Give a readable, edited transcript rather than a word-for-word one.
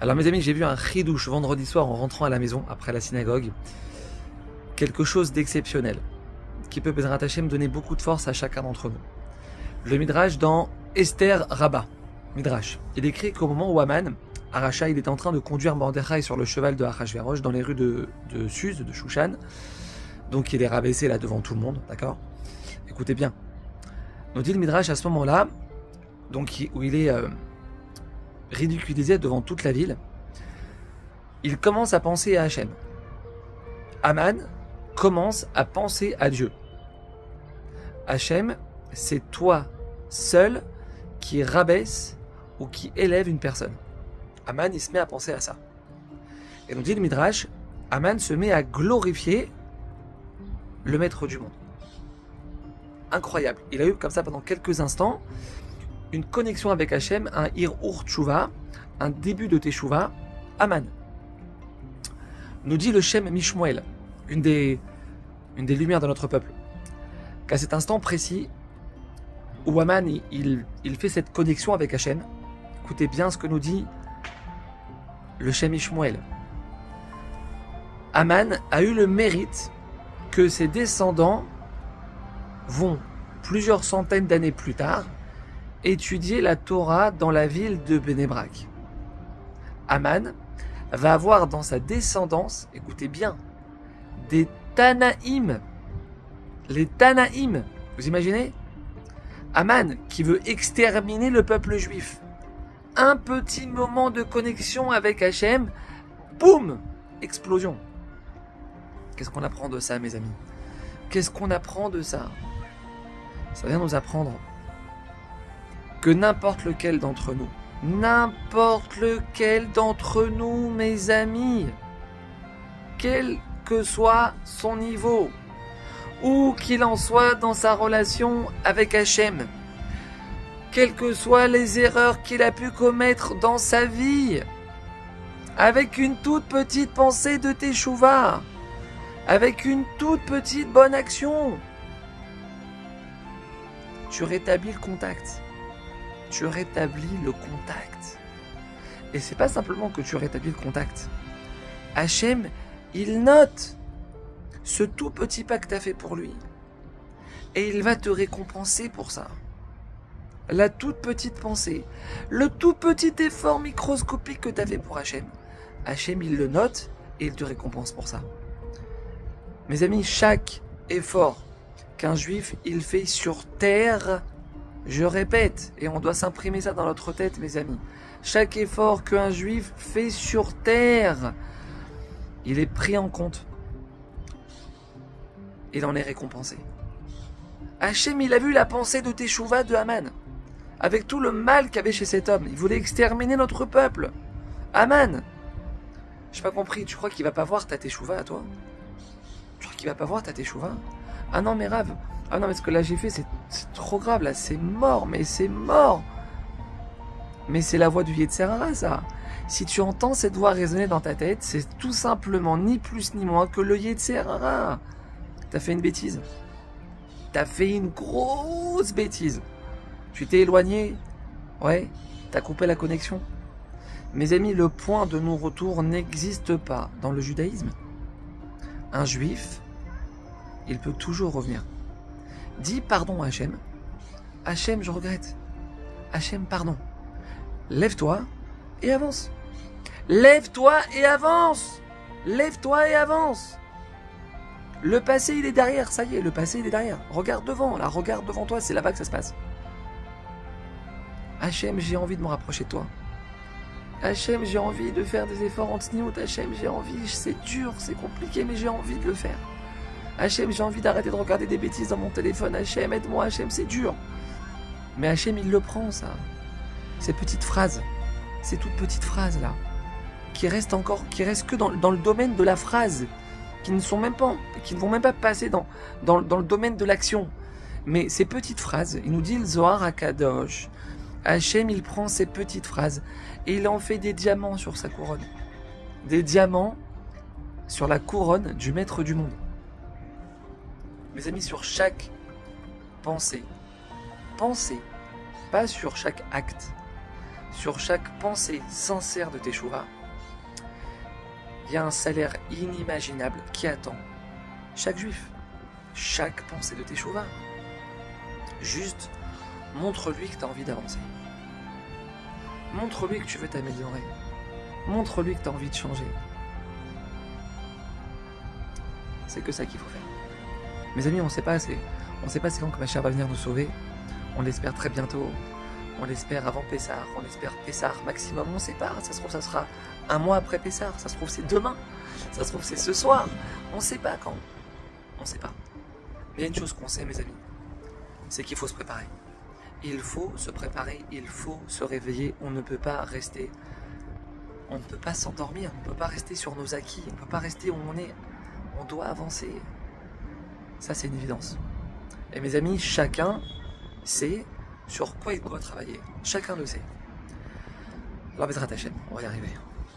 Alors mes amis, j'ai vu un chidouche vendredi soir en rentrant à la maison, après la synagogue. Quelque chose d'exceptionnel, qui peut Bezrat Hashem donner beaucoup de force à chacun d'entre nous. Le Midrash dans Esther Rabbah. Midrash. Il écrit qu'au moment où Haman, Aracha, il est en train de conduire Mordechai sur le cheval de Achashverosh dans les rues de Suse, de Shushan. Donc il est rabaissé là devant tout le monde, d'accord? Écoutez bien. Nous dit le Midrash à ce moment-là, donc où il est ridiculisé devant toute la ville, il commence à penser à Hachem. Haman commence à penser à Dieu. Hachem, c'est toi seul qui rabaisse ou qui élève une personne. Haman, il se met à penser à ça. Et nous dit le Midrash, Haman se met à glorifier le maître du monde. Incroyable. Il a eu comme ça pendant quelques instants une connexion avec Hachem, un Hir'ur Tshuva, un début de Teshuvah, Haman. Nous dit le Shem Mishmuel, une des lumières de notre peuple, qu'à cet instant précis, où Haman il fait cette connexion avec Hachem, écoutez bien ce que nous dit le Shem Mishmuel. Haman a eu le mérite que ses descendants vont, plusieurs centaines d'années plus tard, étudier la Torah dans la ville de Bnei Brak. Haman va avoir dans sa descendance, écoutez bien, des Tanaïm. Les Tanaïm, vous imaginez? Haman qui veut exterminer le peuple juif. Un petit moment de connexion avec Hachem, boum, explosion. Qu'est-ce qu'on apprend de ça, mes amis? Qu'est-ce qu'on apprend de ça? Ça vient nous apprendre que n'importe lequel d'entre nous, mes amis, quel que soit son niveau, où qu'il en soit dans sa relation avec Hachem, quelles que soient les erreurs qu'il a pu commettre dans sa vie, avec une toute petite pensée de Teshuvah, avec une toute petite bonne action, tu rétablis le contact. Tu rétablis le contact. Et c'est pas simplement que tu rétablis le contact. Hachem, il note ce tout petit pas que tu as fait pour lui. Et il va te récompenser pour ça. La toute petite pensée, le tout petit effort microscopique que tu as fait pour Hachem. Hachem, il le note et il te récompense pour ça. Mes amis, chaque effort qu'un juif, il fait sur terre, je répète, et on doit s'imprimer ça dans notre tête, mes amis. Chaque effort qu'un juif fait sur terre, il est pris en compte. Il en est récompensé. Hachem, il a vu la pensée de Teshuvah de Haman. Avec tout le mal qu'il y avait chez cet homme. Il voulait exterminer notre peuple. Haman. J'ai pas compris, tu crois qu'il va pas voir ta Teshuvah à toi? Tu crois qu'il va pas voir ta Teshuvah? Ah non, mais Rav. Ah non, mais ce que là j'ai fait, c'est trop grave, là, c'est mort, mais c'est mort. Mais c'est la voix du Yetzer Hara, ça. Si tu entends cette voix résonner dans ta tête, c'est tout simplement ni plus ni moins que le Yetzer Hara. T'as fait une bêtise. T'as fait une grosse bêtise. Tu t'es éloigné. Ouais, t'as coupé la connexion. Mes amis, le point de non-retour n'existe pas dans le judaïsme. Un juif, il peut toujours revenir. Dis pardon à Hachem. Hachem, je regrette. Hachem, pardon. Lève-toi et avance. Lève-toi et avance. Lève-toi et avance. Le passé, il est derrière. Ça y est, le passé, il est derrière. Regarde devant, là, regarde devant toi. C'est là-bas que ça se passe. Hachem, j'ai envie de me rapprocher de toi. Hachem, j'ai envie de faire des efforts en tsniout. Hachem, j'ai envie. C'est dur, c'est compliqué, mais j'ai envie de le faire. Hachem, j'ai envie d'arrêter de regarder des bêtises dans mon téléphone. Hachem, aide-moi, Hachem, c'est dur. Mais Hachem, il le prend, ça. Ces petites phrases, ces toutes petites phrases, là, qui restent que dans le domaine de la phrase, qui ne vont même pas passer dans le domaine de l'action. Mais ces petites phrases, il nous dit le Zohar HaKadosh, Hachem, il prend ces petites phrases et il en fait des diamants sur sa couronne. Des diamants sur la couronne du maître du monde. Mes amis, sur chaque pensée, pas sur chaque acte, sur chaque pensée sincère de Teshuvah, il y a un salaire inimaginable qui attend chaque juif, chaque pensée de Teshuvah. Juste, montre-lui que tu as envie d'avancer. Montre-lui que tu veux t'améliorer. Montre-lui que tu as envie de changer. C'est que ça qu'il faut faire. Mes amis, on ne sait pas c'est quand que Mashiach va venir nous sauver. On l'espère très bientôt. On l'espère avant Pessah. On l'espère Pessah maximum. On ne sait pas. Ça se trouve, ça sera un mois après Pessah. Ça se trouve, c'est demain. Ça se trouve, c'est ce soir. On ne sait pas quand. On ne sait pas. Mais il y a une chose qu'on sait, mes amis. C'est qu'il faut se préparer. Il faut se préparer. Il faut se réveiller. On ne peut pas rester. On ne peut pas s'endormir. On ne peut pas rester sur nos acquis. On ne peut pas rester où on est. On doit avancer. Ça, c'est une évidence. Et mes amis, chacun sait sur quoi il doit travailler. Chacun le sait. Alors, Bezrat Hashem, on va y arriver.